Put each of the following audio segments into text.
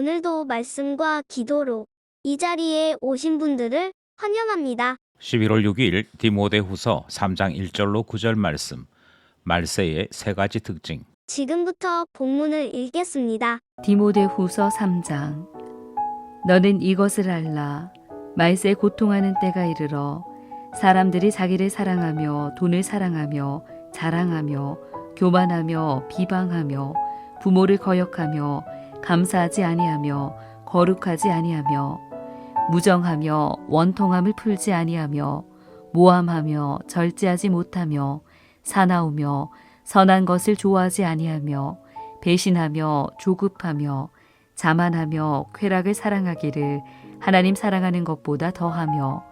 오늘도 말씀과 기도로 이 자리에 오신 분들을 환영합니다. 11월 6일 디모데후서 3장 1절로 9절 말씀. 말세의 세 가지 특징. 지금부터 본문을 읽겠습니다. 디모데후서 3장. 너는 이것을 알라. 말세 고통하는 때가 이르러 사람들이 자기를 사랑하며 돈을 사랑하며 자랑하며 교만하며 비방하며 부모를 거역하며 감사하지 아니하며 거룩하지 아니하며 무정하며 원통함을 풀지 아니하며 모함하며 절제하지 못하며 사나우며 선한 것을 좋아하지 아니하며 배신하며 조급하며 자만하며 쾌락을 사랑하기를 하나님 사랑하는 것보다 더하며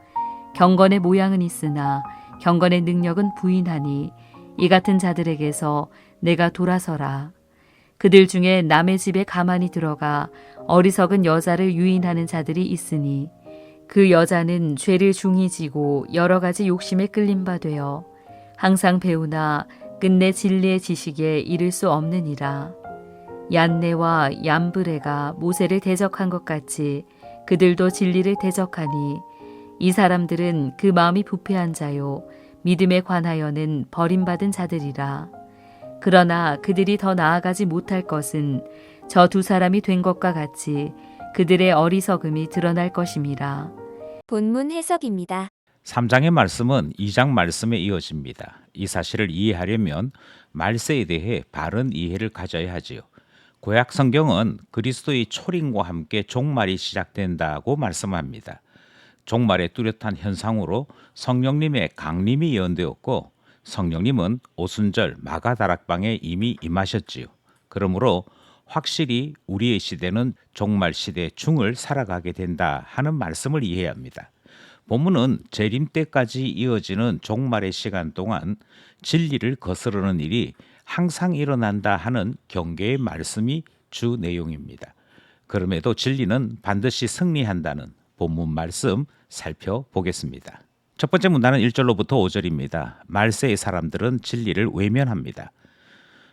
경건의 모양은 있으나 경건의 능력은 부인하니 이 같은 자들에게서 내가 돌아서라. 그들 중에 남의 집에 가만히 들어가 어리석은 여자를 유인하는 자들이 있으니 그 여자는 죄를 중히 지고 여러 가지 욕심에 끌린 바 되어 항상 배우나 끝내 진리의 지식에 이를 수 없느니라. 얀네와 얀브레가 모세를 대적한 것 같이 그들도 진리를 대적하니 이 사람들은 그 마음이 부패한 자요 믿음에 관하여는 버림받은 자들이라. 그러나 그들이 더 나아가지 못할 것은 저 두 사람이 된 것과 같이 그들의 어리석음이 드러날 것임이라. 본문 해석입니다. 3장의 말씀은 2장 말씀에 이어집니다. 이 사실을 이해하려면 말세에 대해 바른 이해를 가져야 하지요. 구약 성경은 그리스도의 초림과 함께 종말이 시작된다고 말씀합니다. 종말의 뚜렷한 현상으로 성령님의 강림이 예언되었고 성령님은 오순절 마가다락방에 이미 임하셨지요. 그러므로 확실히 우리의 시대는 종말 시대 중을 살아가게 된다 하는 말씀을 이해해야 합니다. 본문은 재림 때까지 이어지는 종말의 시간 동안 진리를 거스르는 일이 항상 일어난다 하는 경계의 말씀이 주 내용입니다. 그럼에도 진리는 반드시 승리한다는 본문 말씀 살펴보겠습니다. 첫 번째 문단은 1절로부터 5절입니다. 말세의 사람들은 진리를 외면합니다.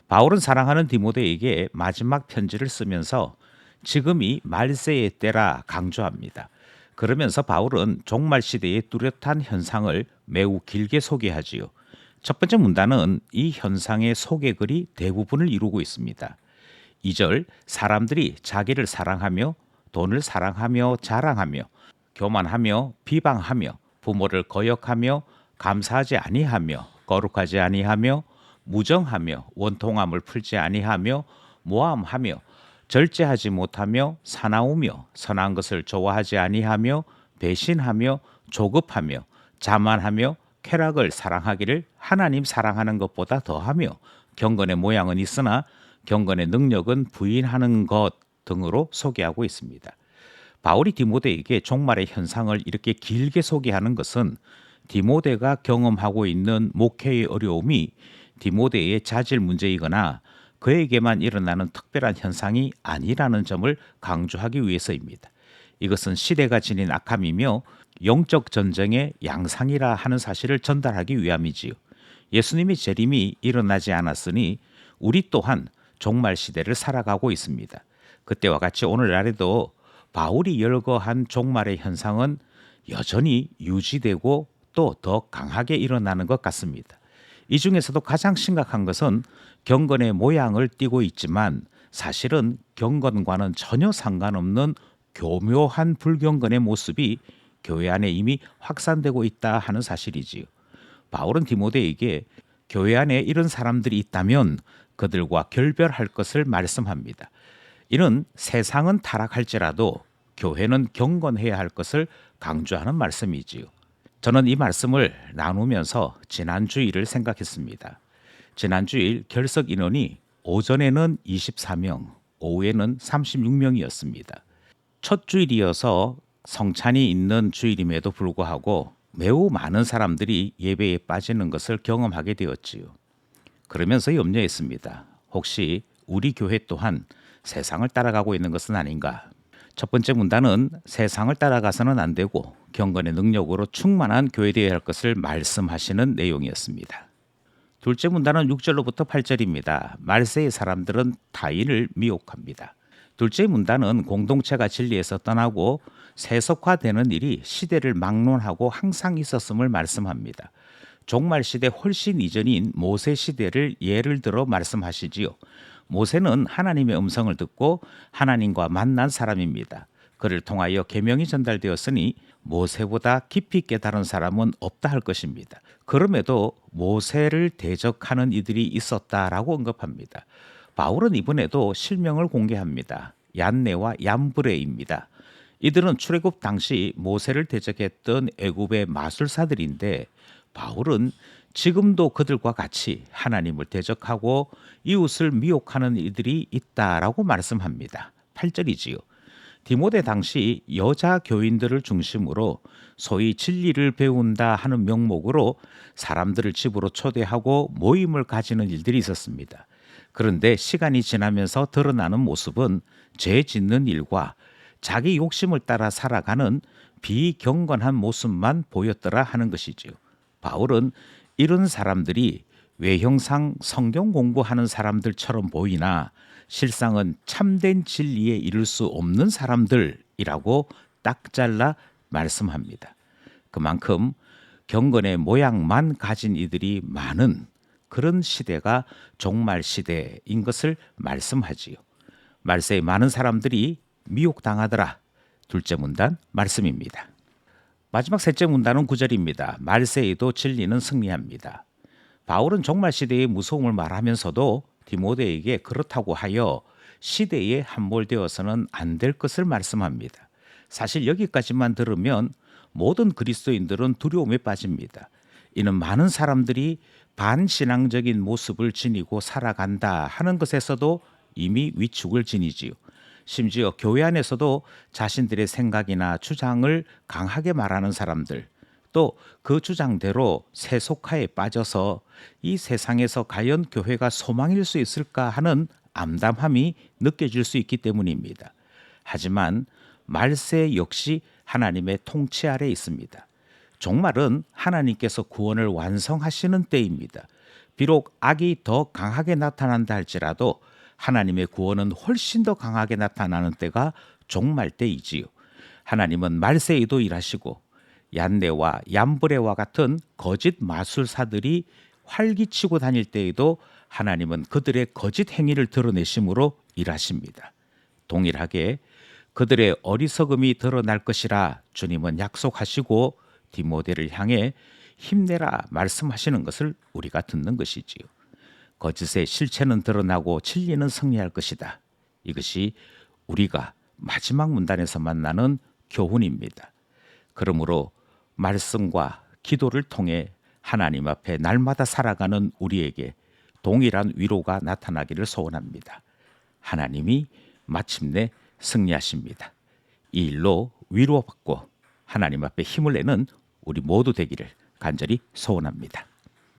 바울은 사랑하는 디모데에게 마지막 편지를 쓰면서 지금이 말세의 때라 강조합니다. 그러면서 바울은 종말 시대의 뚜렷한 현상을 매우 길게 소개하지요. 첫 번째 문단은 이 현상의 소개글이 대부분을 이루고 있습니다. 2절, 사람들이 자기를 사랑하며 돈을 사랑하며 자랑하며 교만하며 비방하며 부모를 거역하며 감사하지 아니하며 거룩하지 아니하며 무정하며 원통함을 풀지 아니하며 모함하며 절제하지 못하며 사나우며 선한 것을 좋아하지 아니하며 배신하며 조급하며 자만하며 쾌락을 사랑하기를 하나님 사랑하는 것보다 더하며 경건의 모양은 있으나 경건의 능력은 부인하는 것 등으로 소개하고 있습니다. 바울이 디모데에게 종말의 현상을 이렇게 길게 소개하는 것은 디모데가 경험하고 있는 목회의 어려움이 디모데의 자질 문제이거나 그에게만 일어나는 특별한 현상이 아니라는 점을 강조하기 위해서입니다. 이것은 시대가 지닌 악함이며 영적 전쟁의 양상이라 하는 사실을 전달하기 위함이지요. 예수님의 재림이 일어나지 않았으니 우리 또한 종말 시대를 살아가고 있습니다. 그때와 같이 오늘날에도 바울이 열거한 종말의 현상은 여전히 유지되고 또 더 강하게 일어나는 것 같습니다. 이 중에서도 가장 심각한 것은 경건의 모양을 띠고 있지만 사실은 경건과는 전혀 상관없는 교묘한 불경건의 모습이 교회 안에 이미 확산되고 있다 하는 사실이지요. 바울은 디모데에게 교회 안에 이런 사람들이 있다면 그들과 결별할 것을 말씀합니다. 이는 세상은 타락할지라도 교회는 경건해야 할 것을 강조하는 말씀이지요. 저는 이 말씀을 나누면서 지난 주일을 생각했습니다. 지난 주일 결석 인원이 오전에는 24명, 오후에는 36명이었습니다. 첫 주일이어서 성찬이 있는 주일임에도 불구하고 매우 많은 사람들이 예배에 빠지는 것을 경험하게 되었지요. 그러면서 염려했습니다. 혹시 우리 교회 또한 세상을 따라가고 있는 것은 아닌가? 첫 번째 문단은 세상을 따라가서는 안 되고 경건의 능력으로 충만한 교회 되어야 할 것을 말씀하시는 내용이었습니다. 둘째 문단은 6절로부터 8절입니다. 말세의 사람들은 타인을 미혹합니다. 둘째 문단은 공동체가 진리에서 떠나고 세속화되는 일이 시대를 막론하고 항상 있었음을 말씀합니다. 종말 시대 훨씬 이전인 모세 시대를 예를 들어 말씀하시지요. 모세는 하나님의 음성을 듣고 하나님과 만난 사람입니다. 그를 통하여 계명이 전달되었으니 모세보다 깊이 깨달은 사람은 없다 할 것입니다. 그럼에도 모세를 대적하는 이들이 있었다라고 언급합니다. 바울은 이번에도 실명을 공개합니다. 얀네와 얀브레입니다. 이들은 출애굽 당시 모세를 대적했던 애굽의 마술사들인데 바울은 지금도 그들과 같이 하나님을 대적하고 이웃을 미혹하는 이들이 있다라고 말씀합니다. 8절이지요. 디모데 당시 여자 교인들을 중심으로 소위 진리를 배운다 하는 명목으로 사람들을 집으로 초대하고 모임을 가지는 일들이 있었습니다. 그런데 시간이 지나면서 드러나는 모습은 죄 짓는 일과 자기 욕심을 따라 살아가는 비경건한 모습만 보였더라 하는 것이지요. 바울은 이런 사람들이 외형상 성경 공부하는 사람들처럼 보이나 실상은 참된 진리에 이를 수 없는 사람들이라고 딱 잘라 말씀합니다. 그만큼 경건의 모양만 가진 이들이 많은 그런 시대가 종말 시대인 것을 말씀하지요. 말세에 많은 사람들이 미혹당하더라. 둘째 문단 말씀입니다. 마지막 셋째 문단은 9절입니다. 말세에도 진리는 승리합니다. 바울은 종말 시대의 무서움을 말하면서도 디모데에게 그렇다고 하여 시대에 함몰되어서는 안 될 것을 말씀합니다. 사실 여기까지만 들으면 모든 그리스도인들은 두려움에 빠집니다. 이는 많은 사람들이 반신앙적인 모습을 지니고 살아간다 하는 것에서도 이미 위축을 지니지요. 심지어 교회 안에서도 자신들의 생각이나 주장을 강하게 말하는 사람들, 또 그 주장대로 세속화에 빠져서 이 세상에서 과연 교회가 소망일 수 있을까 하는 암담함이 느껴질 수 있기 때문입니다. 하지만 말세 역시 하나님의 통치 아래 있습니다. 종말은 하나님께서 구원을 완성하시는 때입니다. 비록 악이 더 강하게 나타난다 할지라도 하나님의 구원은 훨씬 더 강하게 나타나는 때가 종말 때이지요. 하나님은 말세에도 일하시고 얀네와 얀브레와 같은 거짓 마술사들이 활기치고 다닐 때에도 하나님은 그들의 거짓 행위를 드러내심으로 일하십니다. 동일하게 그들의 어리석음이 드러날 것이라 주님은 약속하시고 디모데를 향해 힘내라 말씀하시는 것을 우리가 듣는 것이지요. 거짓의 실체는 드러나고 진리는 승리할 것이다. 이것이 우리가 마지막 문단에서 만나는 교훈입니다. 그러므로 말씀과 기도를 통해 하나님 앞에 날마다 살아가는 우리에게 동일한 위로가 나타나기를 소원합니다. 하나님이 마침내 승리하십니다. 이 일로 위로받고 하나님 앞에 힘을 내는 우리 모두 되기를 간절히 소원합니다.